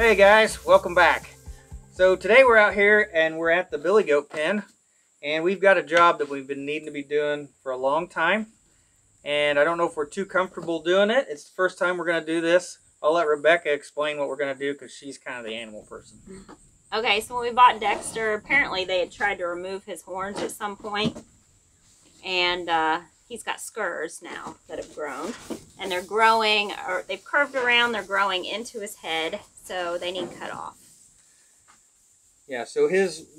Hey guys, welcome back. So today we're out here and we're at the billy goat pen, and we've got a job that we've been needing to be doing for a long time, and I don't know if we're too comfortable doing it. It's the first time we're going to do this. I'll let Rebecca explain what we're going to do because she's kind of the animal person. Okay, so when we bought Dexter, apparently they had tried to remove his horns at some point, and he's got scurs now that have grown, and they're growing, or they've curved around, they're growing into his head, so they need cut off. Yeah, so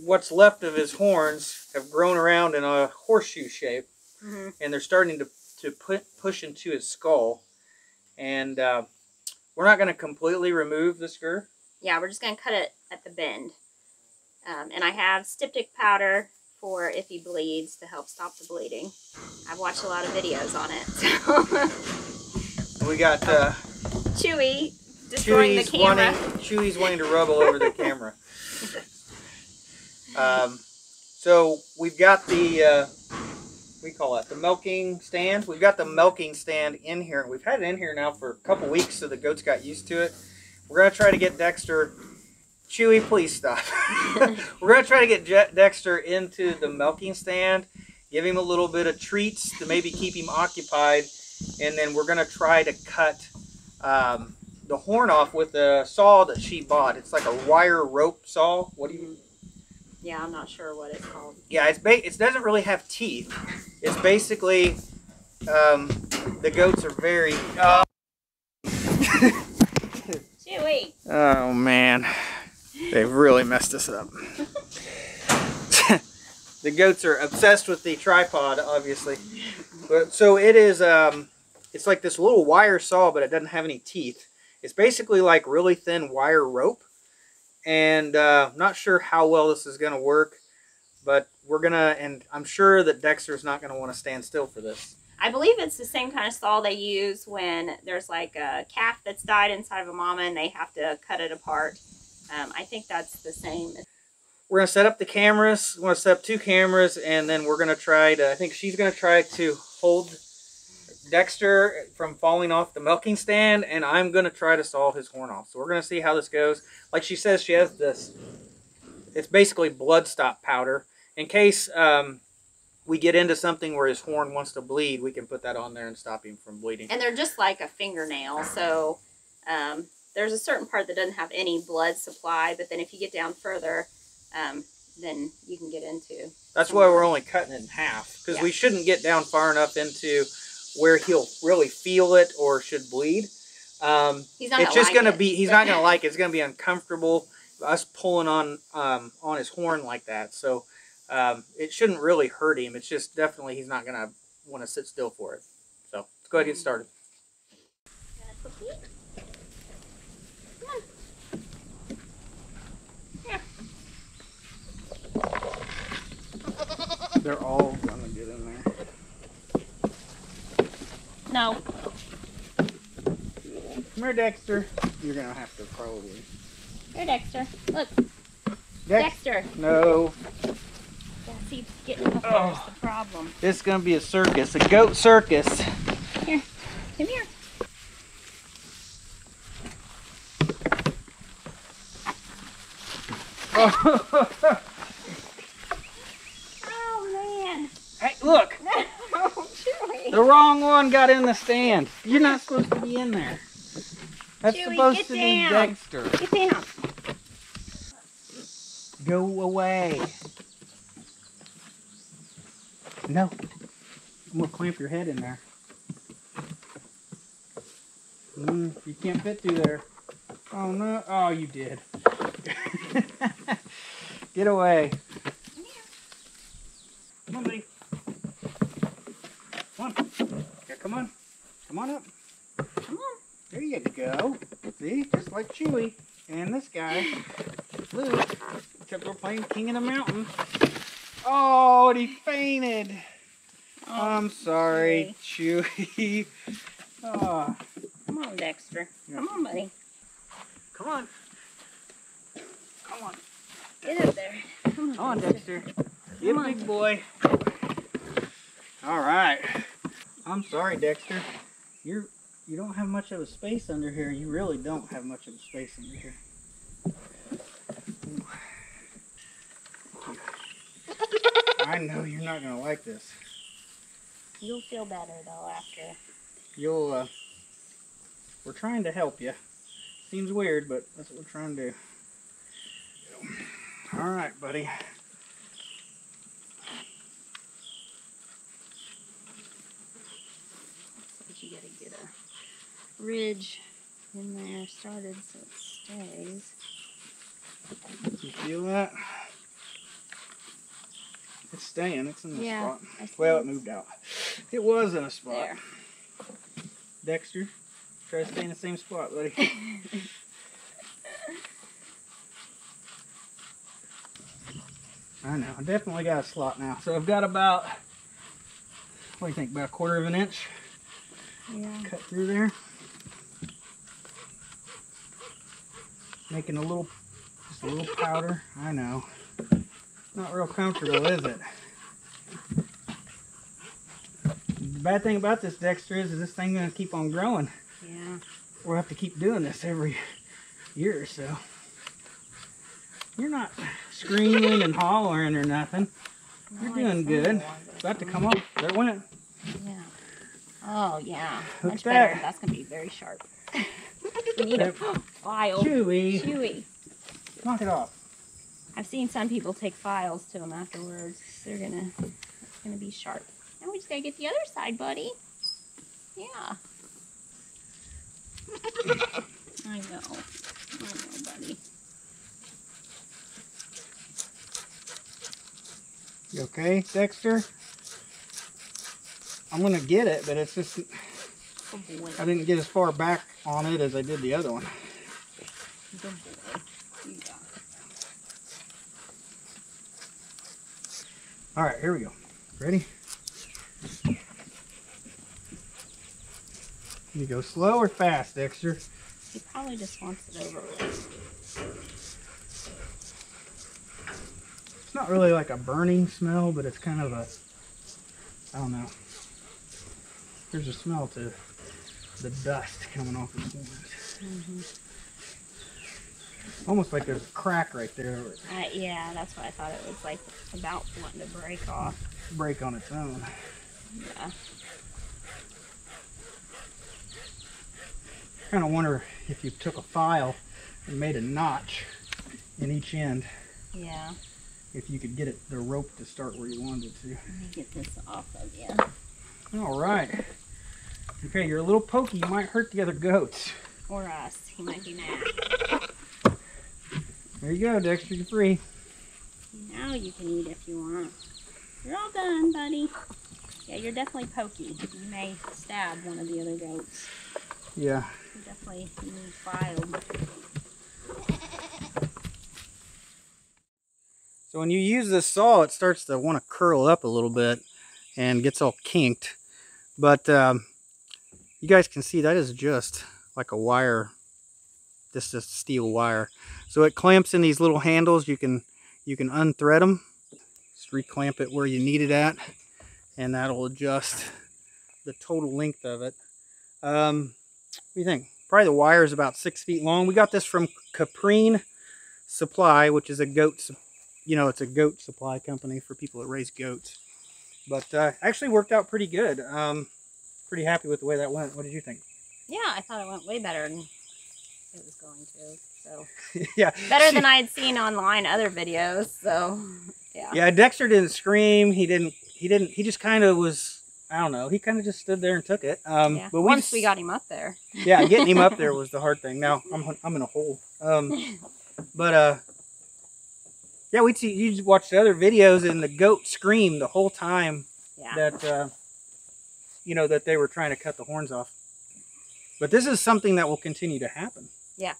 what's left of his horns have grown around in a horseshoe shape, and they're starting to push into his skull, and we're not going to completely remove the scur. Yeah, we're just going to cut it at the bend. And I have styptic powder for if he bleeds to help stop the bleeding. I've watched a lot of videos on it. So. We got Chewy destroying the camera. Chewy's wanting to rub all over the camera. So we've got the, we call it the milking stand. We've got the milking stand in here. We've had it in here now for a couple weeks, so the goats got used to it. We're going to try to get Dexter... Chewy, please stop. We're going to try to get Dexter into the milking stand, give him a little bit of treats to maybe keep him occupied, and then we're going to try to cut the horn off with a saw that she bought. It's like a wire rope saw. What do you... Yeah, I'm not sure what it's called. Yeah, it doesn't really have teeth. It's basically, the goats are very... Chewy! Oh, man. They've really messed us up. The goats are obsessed with the tripod, obviously. But so it is, it's like this little wire saw, but it doesn't have any teeth. It's basically like really thin wire rope. And not sure how well this is going to work, but we're going to, and I'm sure that Dexter's not going to want to stand still for this. I believe it's the same kind of saw they use when there's like a calf that's died inside of a mama and they have to cut it apart. I think that's the same. We're going to set up the cameras. We're going to set up 2 cameras, and then we're going to try to, I think she's going to try to hold Dexter from falling off the milking stand, and I'm going to try to saw his horn off. So we're going to see how this goes. Like she says, she has this, it's basically blood stop powder. In case we get into something where his horn wants to bleed, we can put that on there and stop him from bleeding. And they're just like a fingernail, so there's a certain part that doesn't have any blood supply, but then if you get down further, then you can get into... That's why we're only cutting it in half, because we shouldn't get down far enough into where he'll really feel it or should bleed. It's just going to be, he's not going to like it. It's going to be uncomfortable, us pulling on his horn like that. So it shouldn't really hurt him. It's just definitely he's not going to want to sit still for it. So let's go ahead and get started. They're all gonna get in there. No. Come here, Dexter. You're gonna have to probably. Here, Dexter. Look. Dexter. No. Yeah, see, getting up there is the problem. This is gonna be a circus, a goat circus. Here. Come here. Hey, look! Oh, Chewy. The wrong one got in the stand. You're not supposed to be in there. That's Chewy, supposed to be Dexter. Get down. Go away. No. I'm going to clamp your head in there. You can't fit through there. Oh, no. Oh, you did. Get away. Come on, buddy. Come on. Here, come on. Come on up. Come on. There you go. See? Just like Chewy. And this guy, Luke, except we're playing King of the Mountain. Oh, and he fainted. Oh, I'm sorry, Chewy. Oh. Come on, Dexter. Come on, buddy. Come on. Come on. Get up there. Come on, Dexter. Get a big boy. All right. I'm sorry, Dexter. You don't have much of a space under here. You really don't have much of a space under here. I know you're not going to like this. You'll feel better though after. You'll, we're trying to help you. Seems weird, but that's what we're trying to do. All right, buddy. Looks like you gotta get a ridge in there started so it stays. You feel that? It's staying. It's in the spot. Well, it moved out. It was in a spot. There. Dexter, try to stay in the same spot, buddy. I know. I definitely got a slot now. So I've got about, what do you think, about 1/4 of an inch? Yeah. Cut through there. Making a little, just a little powder. I know. Not real comfortable, is it? The bad thing about this, Dexter, is this thing going to keep on growing. Yeah. We'll have to keep doing this every year or so. You're not screaming and hollering or nothing. You're doing good. It's about to come off. There it went. Yeah. Oh, yeah. Look Much at better. that. That's going to be very sharp. We need a file. Chewy. Chewy. Knock it off. I've seen some people take files to them afterwards. They're it's gonna be sharp. Now we just gotta get the other side, buddy. Yeah. I know, buddy. You okay, Dexter? I'm gonna get it, but it's just, Oh boy. I didn't get as far back on it as I did the other one. Good boy. Yeah. All right, here we go. Ready? You go slow or fast, Dexter? He probably just wants it over with. It's not really like a burning smell, but it's kind of a, I don't know. There's a smell to the dust coming off the horns. Almost like there's a crack right there. Yeah, that's what I thought it was like about wanting to break off. Break on its own. Yeah. Kind of wonder if you took a file and made a notch in each end. Yeah. If you could get the rope to start where you wanted it to. Let me get this off of you. All right. Okay, you're a little pokey. You might hurt the other goats. Or us. He might be mad. There you go, Dexter. You're free. Now you can eat if you want. You're all done, buddy. Yeah, you're definitely pokey. You may stab one of the other goats. Yeah. You definitely need filed. So when you use this saw, it starts to want to curl up a little bit and gets all kinked. But you guys can see that is just like a wire. This is steel wire. So it clamps in these little handles. You can unthread them. Just reclamp it where you need it at, and that'll adjust the total length of it. What do you think? Probably the wire is about 6 feet long. We got this from Caprine Supply, which is a goat, it's a goat supply company for people that raise goats. But actually worked out pretty good. Pretty happy with the way that went. What did you think? Yeah, I thought it went way better than it was going to. So yeah, better than I had seen online other videos. So yeah. Yeah, Dexter didn't scream. He just kind of was. I don't know. He kind of just stood there and took it. Yeah. But once we got him up there. Yeah, getting him up there was the hard thing. Now I'm in a hole. Yeah, you just watched the other videos and the goat screamed the whole time. Yeah. That that they were trying to cut the horns off. But this is something that will continue to happen. Yeah.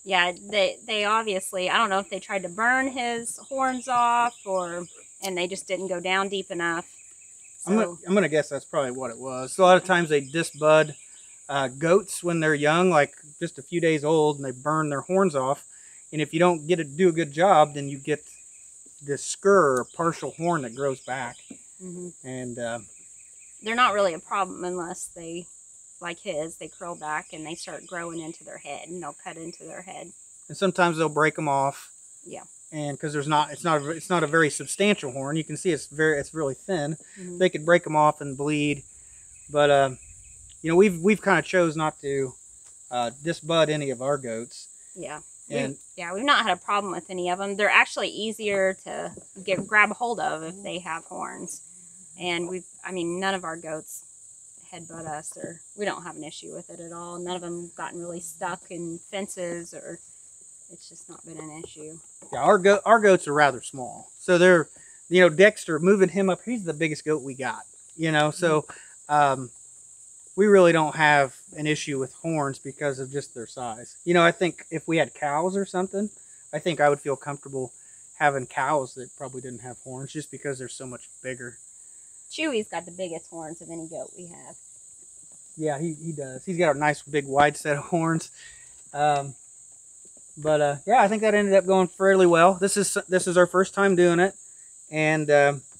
Yeah, they obviously, I don't know if they tried to burn his horns off and they just didn't go down deep enough. So, I'm gonna guess that's probably what it was. So a lot of times they disbud goats when they're young, like just a few days old, and they burn their horns off. And if you don't do a good job, then you get this scur, or partial horn, that grows back. And they're not really a problem unless they, like his, they curl back and they start growing into their head, and they'll cut into their head. And sometimes they'll break them off. Yeah. and because it's not a very substantial horn. You can see it's really thin. Mm-hmm. They could break them off and bleed, but you know, we've kind of chose not to disbud any of our goats. Yeah. And we've not had a problem with any of them. They're actually easier to grab a hold of if they have horns. And none of our goats headbutt us, or we don't have an issue with it at all. None of them gotten really stuck in fences, or it's just not been an issue. Yeah, our goats are rather small, so they're, you know, Dexter, moving him up, he's the biggest goat we got, you know, so we really don't have an issue with horns because of just their size. You know, I think if we had cows or something, I think I would feel comfortable having cows that probably didn't have horns, just because they're so much bigger. Chewy's got the biggest horns of any goat we have. Yeah, he does. He's got a nice big wide set of horns. Yeah, I think that ended up going fairly well. This is our first time doing it, and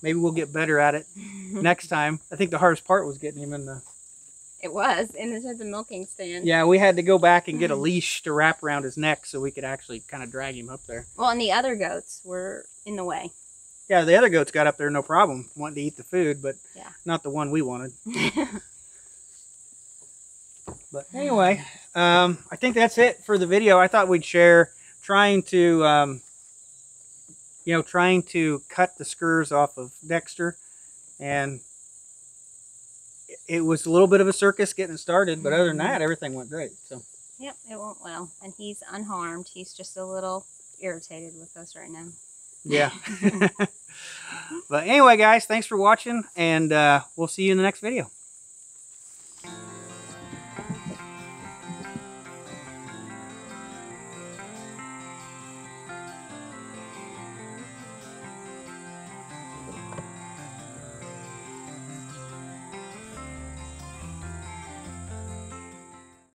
maybe we'll get better at it next time. I think the hardest part was getting him in the... It was in the milking stand. Yeah, we had to go back and get a leash to wrap around his neck so we could actually kind of drag him up there. Well, and the other goats were in the way. Yeah, the other goats got up there no problem, wanting to eat the food, but yeah, not the one we wanted. But anyway, I think that's it for the video. I thought we'd share trying to cut the Scurs off of Dexter, and it was a little bit of a circus getting started, but other than that, everything went great. So yep, it went well, and he's unharmed. He's just a little irritated with us right now. Yeah. But anyway, guys, thanks for watching, and we'll see you in the next video.